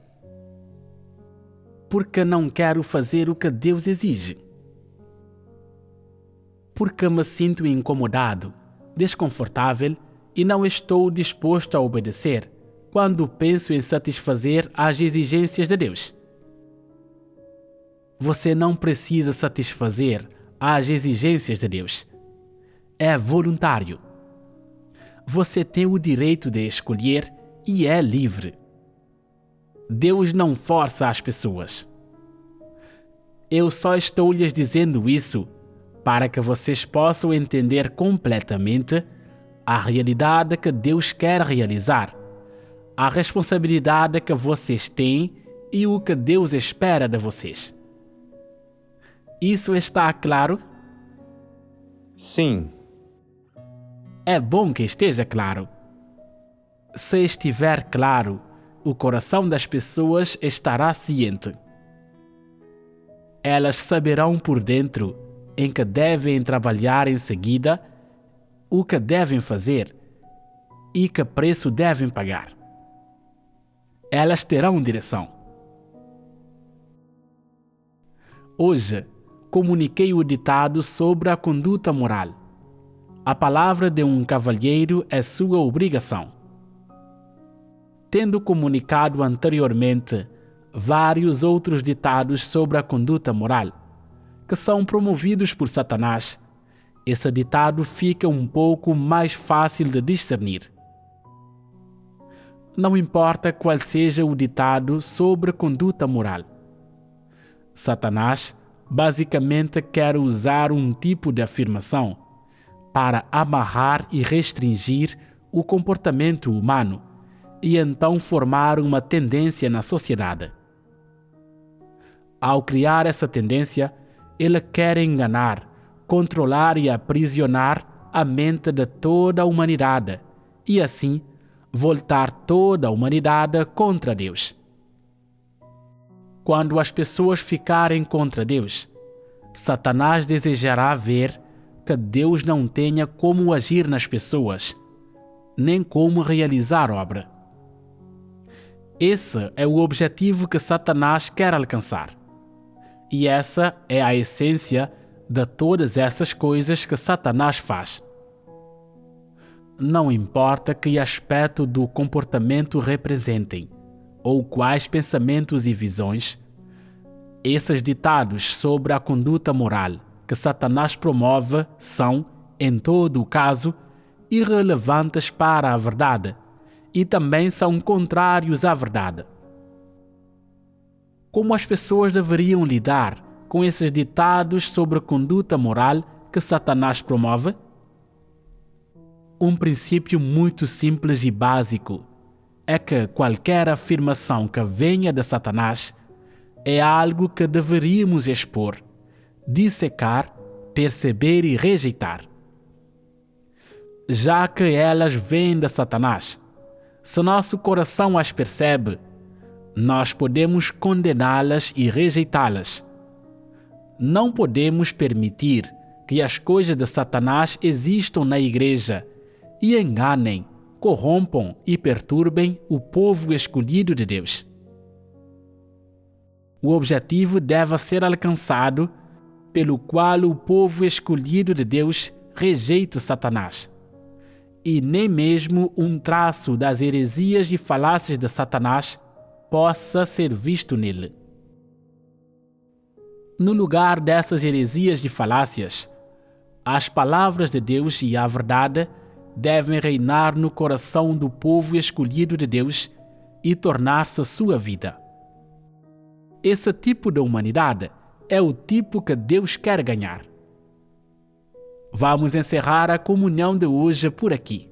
[SPEAKER 1] Porque não quero fazer o que Deus exige. Porque me sinto incomodado, desconfortável e não estou disposto a obedecer quando penso em satisfazer as exigências de Deus. Você não precisa satisfazer as exigências de Deus. É voluntário. Você tem o direito de escolher e é livre. Deus não força as pessoas. Eu só estou lhes dizendo isso para que vocês possam entender completamente a realidade que Deus quer realizar, a responsabilidade que vocês têm e o que Deus espera de vocês. Isso está claro?
[SPEAKER 2] Sim,
[SPEAKER 1] É bom que esteja claro. Se estiver claro, o coração das pessoas estará ciente. Elas saberão por dentro em que devem trabalhar em seguida, o que devem fazer e que preço devem pagar. Elas terão direção. Hoje, comuniquei o ditado sobre a conduta moral. A palavra de um cavalheiro é sua obrigação. Tendo comunicado anteriormente vários outros ditados sobre a conduta moral, que são promovidos por Satanás, esse ditado fica um pouco mais fácil de discernir. Não importa qual seja o ditado sobre conduta moral. Satanás basicamente quer usar um tipo de afirmação para amarrar e restringir o comportamento humano e então formar uma tendência na sociedade. Ao criar essa tendência, ele quer enganar, controlar e aprisionar a mente de toda a humanidade e assim voltar toda a humanidade contra Deus. Quando as pessoas ficarem contra Deus, Satanás desejará ver que Deus não tenha como agir nas pessoas, nem como realizar obra. Esse é o objetivo que Satanás quer alcançar. E essa é a essência de todas essas coisas que Satanás faz. Não importa que aspecto do comportamento representem, ou quais pensamentos e visões, esses ditados sobre a conduta moral que Satanás promove são, em todo o caso, irrelevantes para a verdade e também são contrários à verdade. Como as pessoas deveriam lidar com esses ditados sobre a conduta moral que Satanás promove? Um princípio muito simples e básico é que qualquer afirmação que venha de Satanás é algo que deveríamos expor, dissecar, perceber e rejeitar. Já que elas vêm de Satanás, se nosso coração as percebe, nós podemos condená-las e rejeitá-las. Não podemos permitir que as coisas de Satanás existam na igreja e enganem, corrompam e perturbem o povo escolhido de Deus. O objetivo deve ser alcançado pelo qual o povo escolhido de Deus rejeita Satanás. E nem mesmo um traço das heresias e falácias de Satanás possa ser visto nele. No lugar dessas heresias e falácias, as palavras de Deus e a verdade devem reinar no coração do povo escolhido de Deus e tornar-se sua vida. Esse tipo de humanidade é o tipo que Deus quer ganhar. Vamos encerrar a comunhão de hoje por aqui.